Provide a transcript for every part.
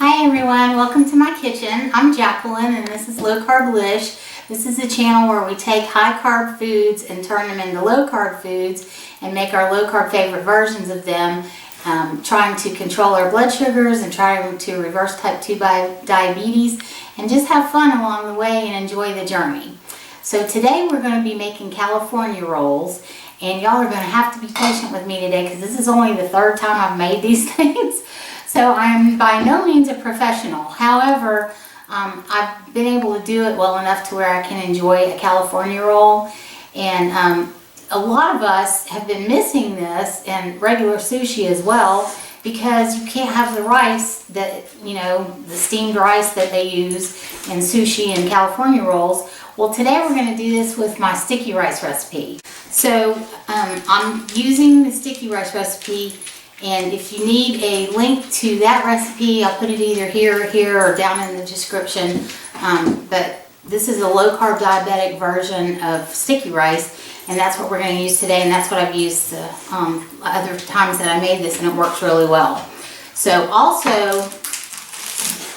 Hi everyone, welcome to my kitchen. I'm Jacqueline and this is Lowcarblish. This is a channel where we take high carb foods and turn them into low carb foods and make our low carb favorite versions of them, trying to control our blood sugars and trying to reverse type 2 diabetes and just have fun along the way and enjoy the journey. So today we're going to be making California rolls, and y'all are going to have to be patient with me today because this is only the third time I've made these things. So I'm by no means a professional. However, I've been able to do it well enough to where I can enjoy a California roll. And a lot of us have been missing this and regular sushi as well because you can't have the rice that, the steamed rice that they use in sushi and California rolls. Well, today we're going to do this with my sticky rice recipe. So I'm using the sticky rice recipe. And if you need a link to that recipe, I'll put it either here or down in the description. But this is a low-carb diabetic version of sticky rice, and that's what we're going to use today, and that's what I've used the other times that I made this, and it works really well. So also,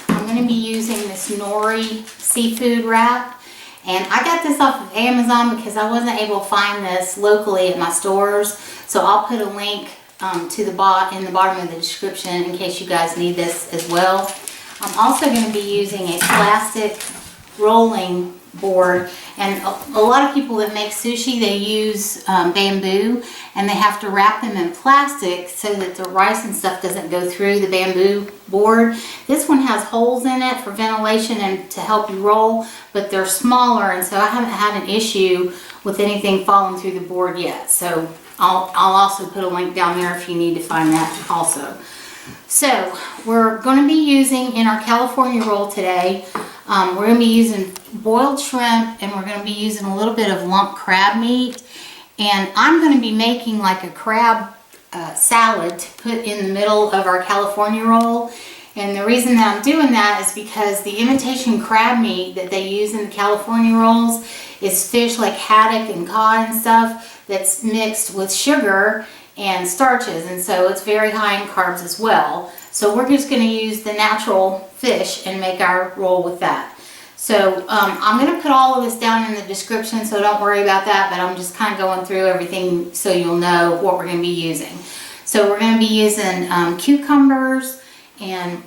I'm going to be using this Nori Seafood wrap, and I got this off of Amazon because I wasn't able to find this locally at my stores, so I'll put a link in the bottom of the description in case you guys need this as well. I'm also going to be using a plastic rolling board, and a lot of people that make sushi, they use bamboo, and they have to wrap them in plastic so that the rice and stuff doesn't go through the bamboo board. This one has holes in it for ventilation and to help you roll, but they're smaller, and so I haven't had an issue with anything falling through the board yet. So I'll also put a link down there if you need to find that also. So we're going to be using in our California roll today, we're going to be using boiled shrimp, and we're going to be using a little bit of lump crab meat. And I'm going to be making like a crab salad to put in the middle of our California roll. And the reason that I'm doing that is because the imitation crab meat that they use in the California rolls is fish like haddock and cod and stuff that's mixed with sugar and starches, and so it's very high in carbs as well. So we're just going to use the natural fish and make our roll with that. So I'm going to put all of this down in the description, so don't worry about that, but I'm just kind of going through everything so you'll know what we're going to be using. So we're going to be using cucumbers and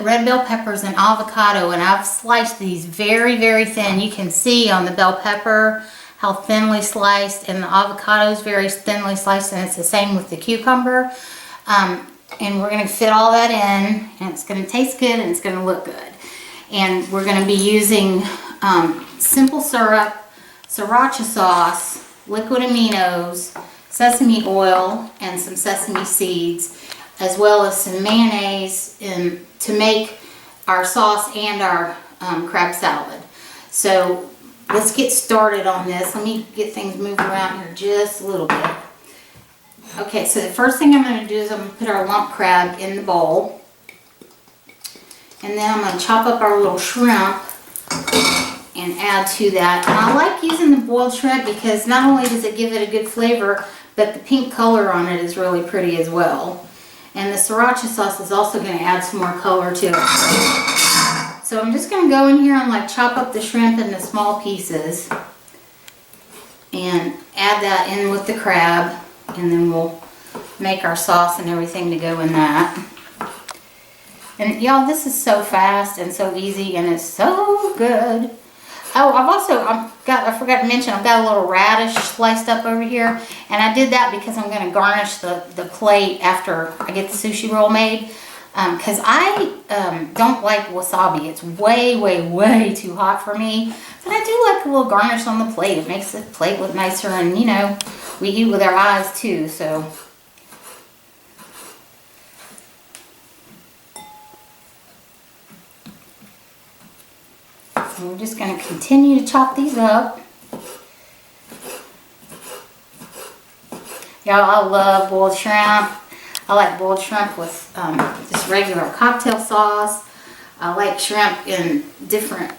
red bell peppers and avocado, and I've sliced these very, very thin. You can see on the bell pepper how thinly sliced, and the avocado is very thinly sliced, and it's the same with the cucumber. And we're going to fit all that in, and it's going to taste good and it's going to look good. And we're going to be using simple syrup, sriracha sauce, liquid aminos, sesame oil, and some sesame seeds, as well as some mayonnaise to make our sauce and our crab salad. So let's get started on this. Let me get things moved around here just a little bit. Okay, so the first thing I'm going to do is I'm going to put our lump crab in the bowl. And then I'm going to chop up our little shrimp and add to that. And I like using the boiled shrimp because not only does it give it a good flavor, but the pink color on it is really pretty as well. And the sriracha sauce is also going to add some more color to it. So I'm just going to go in here and chop up the shrimp into small pieces and add that in with the crab, and then we'll make our sauce and everything to go in that. And y'all, this is so fast and so easy, and it's so good. Oh, I forgot to mention, I've got a little radish sliced up over here, and I did that because I'm going to garnish the plate after I get the sushi roll made. Because I don't like wasabi. It's way, way, way too hot for me. But I do like a little garnish on the plate. It makes the plate look nicer, and we eat with our eyes too, so. So we're just going to continue to chop these up. Y'all, I love boiled shrimp. I like boiled shrimp with just regular cocktail sauce. I like shrimp in different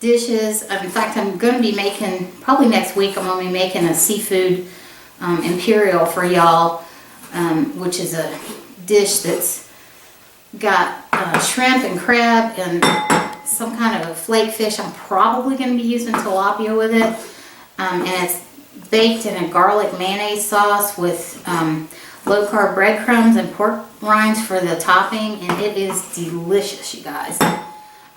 dishes. In fact, I'm going to be making, probably next week, I'm going to be making a seafood imperial for y'all, which is a dish that's Got shrimp and crab and some kind of a flake fish. I'm probably going to be using tilapia with it. And it's baked in a garlic mayonnaise sauce with low carb breadcrumbs and pork rinds for the topping. And it is delicious, you guys.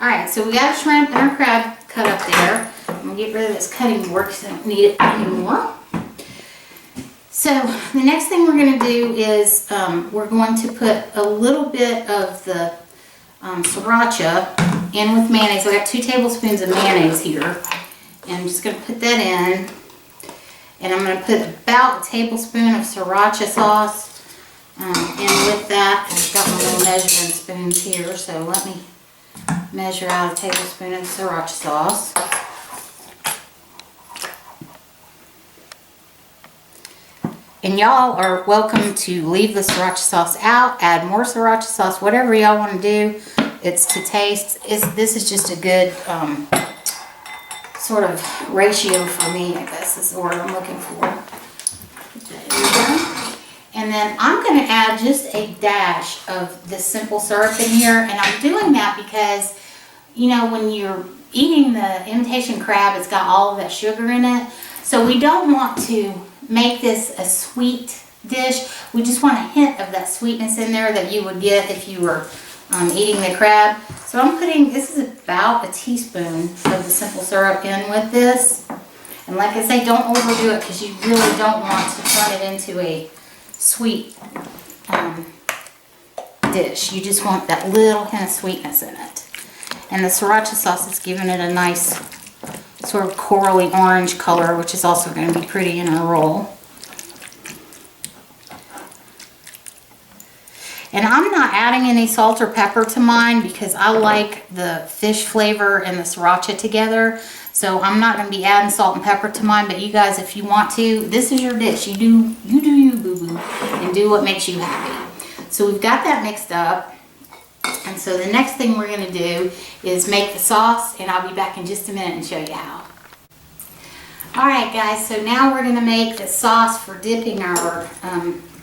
Alright, so we got our shrimp and our crab cut up there. I'm going to get rid of this cutting board because I don't need it anymore. So the next thing we're going to do is we're going to put a little bit of the sriracha in with mayonnaise. I got 2 tablespoons of mayonnaise here. And I'm just going to put that in. And I'm going to put about a tablespoon of sriracha sauce in with that. I've got my little measuring spoons here, so let me measure out a tablespoon of sriracha sauce. And y'all are welcome to leave the sriracha sauce out, add more sriracha sauce, whatever y'all want to do. It's to taste. This is just a good sort of ratio for me, I guess is the word I'm looking for. And then I'm going to add just a dash of this simple syrup in here. And I'm doing that because, you know, when you're eating the imitation crab, it's got all of that sugar in it. So we don't want to make this a sweet dish. We just want a hint of that sweetness in there that you would get if you were eating the crab. So I'm putting, this is about a teaspoon of the simple syrup in with this. And like I say, don't overdo it because you really don't want to turn it into a sweet dish. You just want that little hint of sweetness in it. And the sriracha sauce is giving it a nice sort of corally orange color, which is also going to be pretty in our roll. And I'm not adding any salt or pepper to mine because I like the fish flavor and the sriracha together. So I'm not going to be adding salt and pepper to mine, but you guys, if you want to, this is your dish. You do you, boo-boo, and do what makes you happy. So we've got that mixed up. And so the next thing we're going to do is make the sauce, and I'll be back in just a minute and show you how. Alright guys, so now we're going to make the sauce for dipping our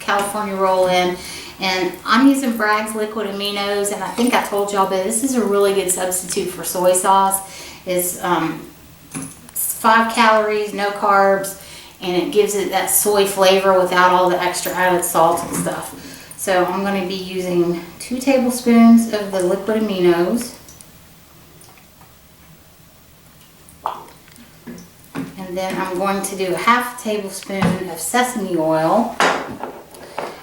California roll in. And I'm using Bragg's liquid aminos, and I think I told y'all, but this is a really good substitute for soy sauce. It's 5 calories, no carbs, and it gives it that soy flavor without all the extra added salt and stuff. So I'm going to be using 2 tablespoons of the liquid aminos. And then I'm going to do a ½ tablespoon of sesame oil.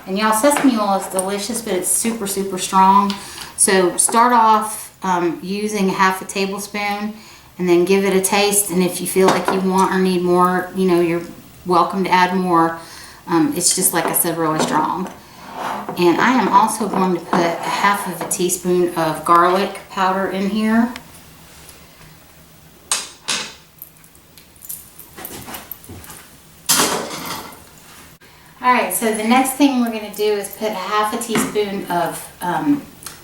And y'all, sesame oil is delicious, but it's super, super strong. So start off using ½ tablespoon and then give it a taste. And if you feel like you want or need more, you know, you're welcome to add more. It's just, like I said, really strong. And I am also going to put ½ teaspoon of garlic powder in here. Alright, so the next thing we're going to do is put ½ teaspoon of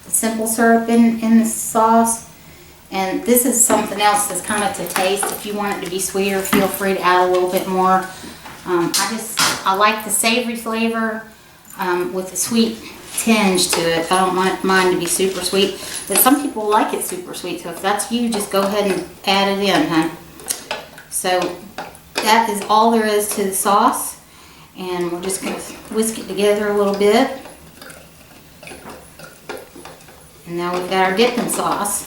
simple syrup in the sauce. And this is something else that's kind of to taste. If you want it to be sweeter, feel free to add a little bit more. I like the savory flavor with a sweet tinge to it. I don't want mine to be super sweet, but some people like it super sweet. So if that's you, just go ahead and add it in, huh? So that is all there is to the sauce. And we're just going to whisk it together a little bit. And now we've got our dipping sauce.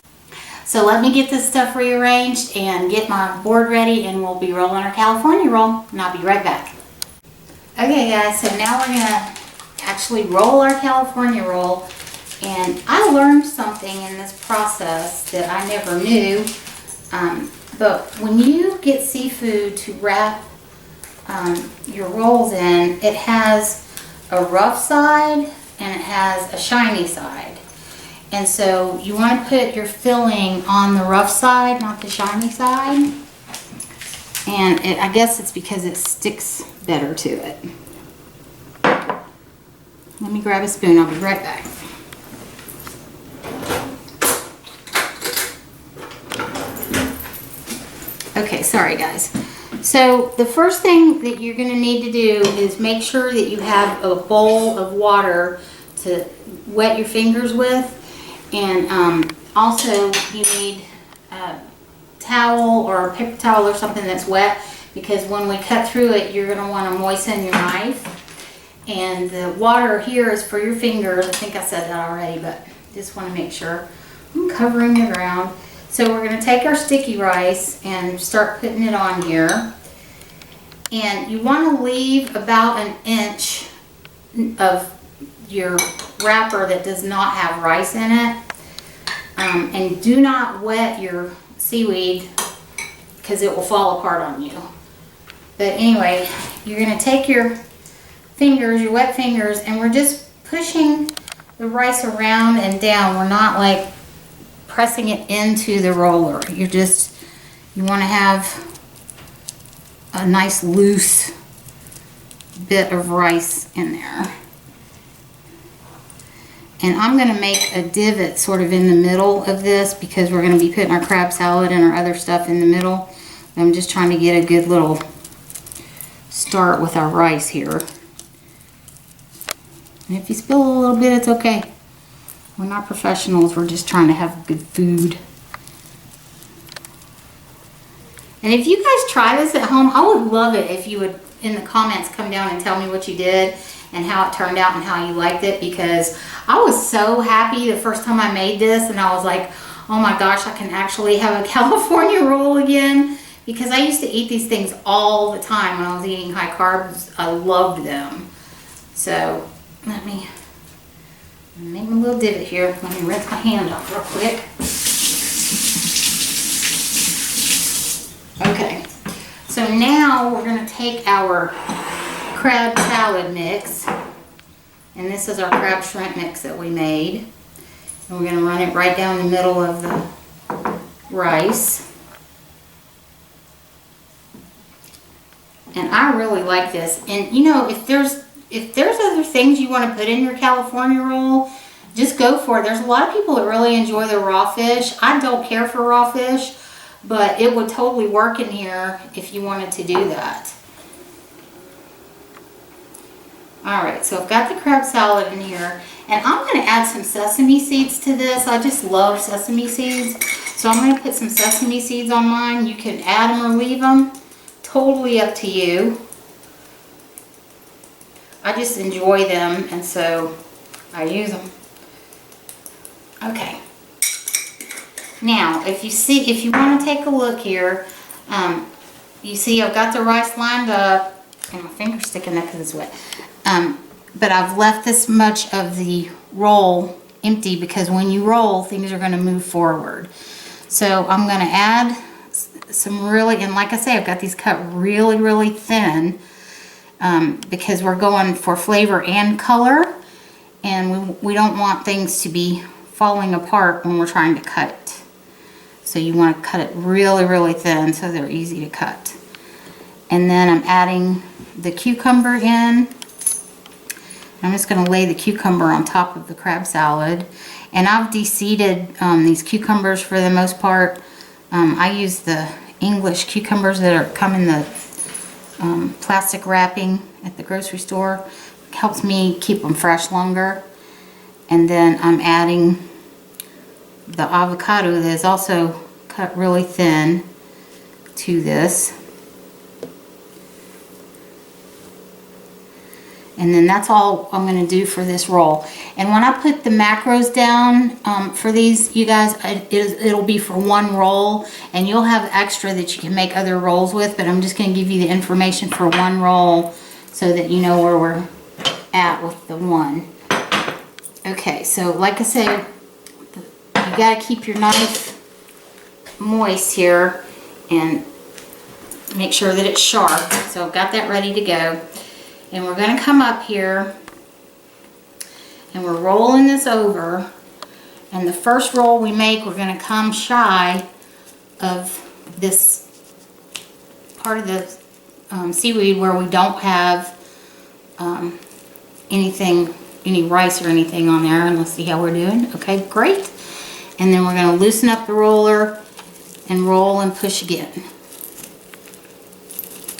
So let me get this stuff rearranged and get my board ready, and we'll be rolling our California roll. And I'll be right back. Okay guys, so now we're going to actually roll our California roll. And I learned something in this process that I never knew. But when you get seafood to wrap your rolls in, it has a rough side and it has a shiny side. And so you want to put your filling on the rough side, not the shiny side. And I guess it's because it sticks better to it. Let me grab a spoon, I'll be right back. Okay, sorry guys. So the first thing that you're going to need to do is make sure that you have a bowl of water to wet your fingers with. And also you need a towel or a paper towel or something that's wet, because when we cut through it, you're going to want to moisten your knife. And the water here is for your fingers. I think I said that already, but just want to make sure. I'm covering the ground. So we're going to take our sticky rice and start putting it on here. And you want to leave about an inch of your wrapper that does not have rice in it. And do not wet your seaweed, because it will fall apart on you. But anyway, you're going to take your fingers, your wet fingers, and we're just pushing the rice around and down. We're not like pressing it into the roller. You want to have a nice loose bit of rice in there. And I'm going to make a divot sort of in the middle of this, because we're going to be putting our crab salad and our other stuff in the middle. I'm just trying to get a good little start with our rice here. And if you spill a little bit, it's okay. We're not professionals. We're just trying to have good food. And if you guys try this at home, I would love it if you would, in the comments, come down and tell me what you did and how it turned out and how you liked it, because I was so happy the first time I made this, and I was like, oh my gosh, I can actually have a California roll again, because I used to eat these things all the time when I was eating high carbs. I loved them. So let me make a little divot here. Let me rinse my hand off real quick. Okay, so now we're going to take our crab salad mix, and this is our crab shrimp mix that we made, and we're going to run it right down the middle of the rice. And I really like this. And you know, if there's other things you want to put in your California roll, just go for it. There's a lot of people that really enjoy the raw fish. I don't care for raw fish, but it would totally work in here if you wanted to do that. Alright, so I've got the crab salad in here, and I'm going to add some sesame seeds to this. I just love sesame seeds, so I'm going to put some sesame seeds on mine. You can add them or leave them, totally up to you. I just enjoy them, and so I use them. Okay. Now, if you want to take a look here, you see I've got the rice lined up, and my finger's sticking there because it's wet. But I've left this much of the roll empty, because when you roll, things are going to move forward. So I'm going to add some really, and like I say, I've got these cut really, really thin, because we're going for flavor and color, and we don't want things to be falling apart when we're trying to cut it. So you want to cut it really, really thin so they're easy to cut. And then I'm adding the cucumber in. I'm just going to lay the cucumber on top of the crab salad. And I've deseeded these cucumbers for the most part. I use the English cucumbers that come in the plastic wrapping at the grocery store. It helps me keep them fresh longer. And then I'm adding the avocado that is also cut really thin to this. And then that's all I'm going to do for this roll. And when I put the macros down for these, you guys, it'll be for one roll, and you'll have extra that you can make other rolls with, but I'm just going to give you the information for one roll so that you know where we're at with the one. Okay, so like I said, you got to keep your knife moist here and make sure that it's sharp. So I've got that ready to go. And we're going to come up here and we're rolling this over, and the first roll we make, we're going to come shy of this part of the seaweed where we don't have any rice or anything on there. And let's see how we're doing. Okay, great. And then we're going to loosen up the roller and roll and push again.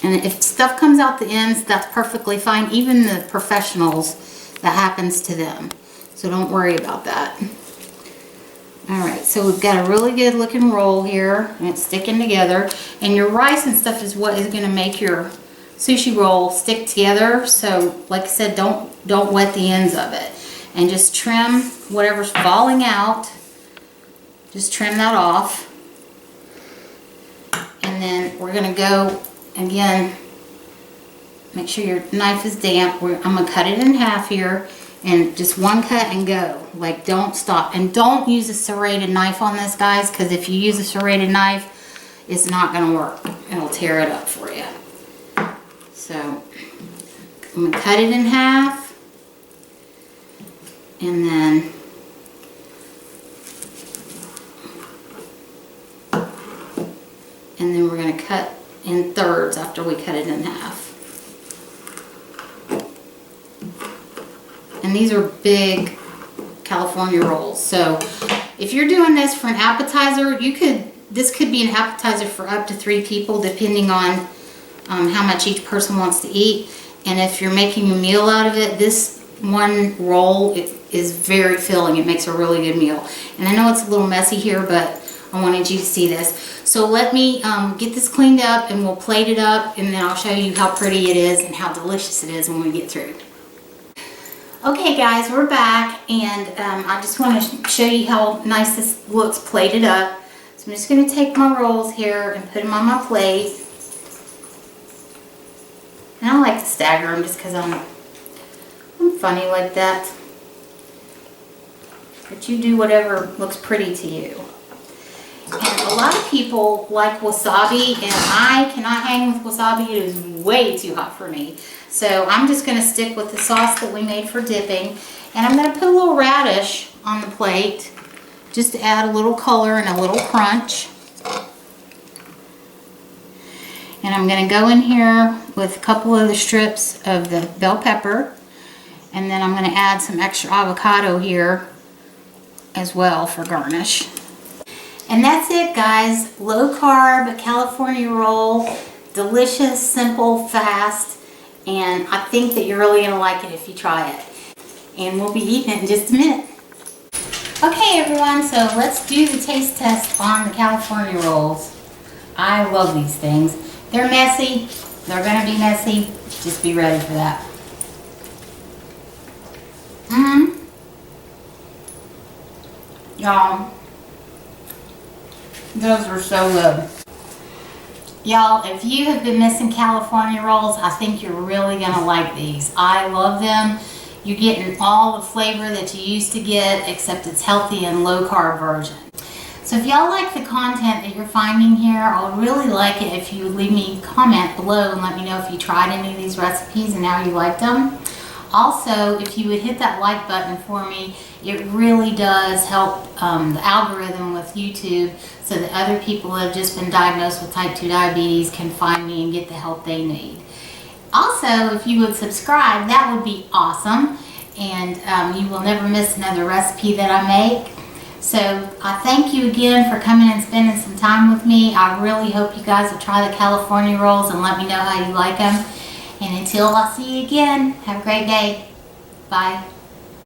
And if stuff comes out the ends, that's perfectly fine. Even the professionals, that happens to them. So don't worry about that. Alright, so we've got a really good looking roll here, and it's sticking together. And your rice and stuff is what is going to make your sushi roll stick together. So, like I said, don't wet the ends of it. And just trim whatever's falling out. Just trim that off. And then we're going to go, again, make sure your knife is damp. I'm going to cut it in half here. And just one cut and go. Like, don't stop. And don't use a serrated knife on this, guys, because if you use a serrated knife, it's not going to work. It'll tear it up for you. So, I'm going to cut it in half. And then we're going to cut in thirds after we cut it in half. And these are big California rolls. So if you're doing this for an appetizer, this could be an appetizer for up to 3 people, depending on how much each person wants to eat. And if you're making a meal out of it, this one roll is very filling. It makes a really good meal. And I know it's a little messy here, but I wanted you to see this. So let me get this cleaned up, and we'll plate it up, and then I'll show you how pretty it is and how delicious it is when we get through. Okay guys, we're back, and I just want to show you how nice this looks plated up. So I'm just going to take my rolls here and put them on my plate. And I like to stagger them just because I'm funny like that. But you do whatever looks pretty to you. And a lot of people like wasabi, and I cannot hang with wasabi. It is way too hot for me. So I'm just going to stick with the sauce that we made for dipping. And I'm going to put a little radish on the plate just to add a little color and a little crunch. And I'm going to go in here with a couple of the strips of the bell pepper. And then I'm going to add some extra avocado here as well for garnish. And that's it, guys. Low carb California roll. Delicious, simple, fast. And I think that you're really going to like it if you try it. And we'll be eating it in just a minute. Okay, everyone, so let's do the taste test on the California rolls. I love these things. They're messy. They're going to be messy. Just be ready for that. Y'all, those are so good. Y'all, if you have been missing California rolls, I think you're really going to like these. I love them. You're getting all the flavor that you used to get, except it's healthy and low carb version. So if y'all like the content that you're finding here, I'll really like it if you would leave me a comment below and let me know if you tried any of these recipes and how you liked them. Also, if you would hit that like button for me, it really does help the algorithm with YouTube so that other people that have just been diagnosed with type 2 diabetes can find me and get the help they need. Also, if you would subscribe, that would be awesome, and you will never miss another recipe that I make. So I thank you again for coming and spending some time with me. I really hope you guys will try the California rolls and let me know how you like them. And until I see you again, have a great day. Bye.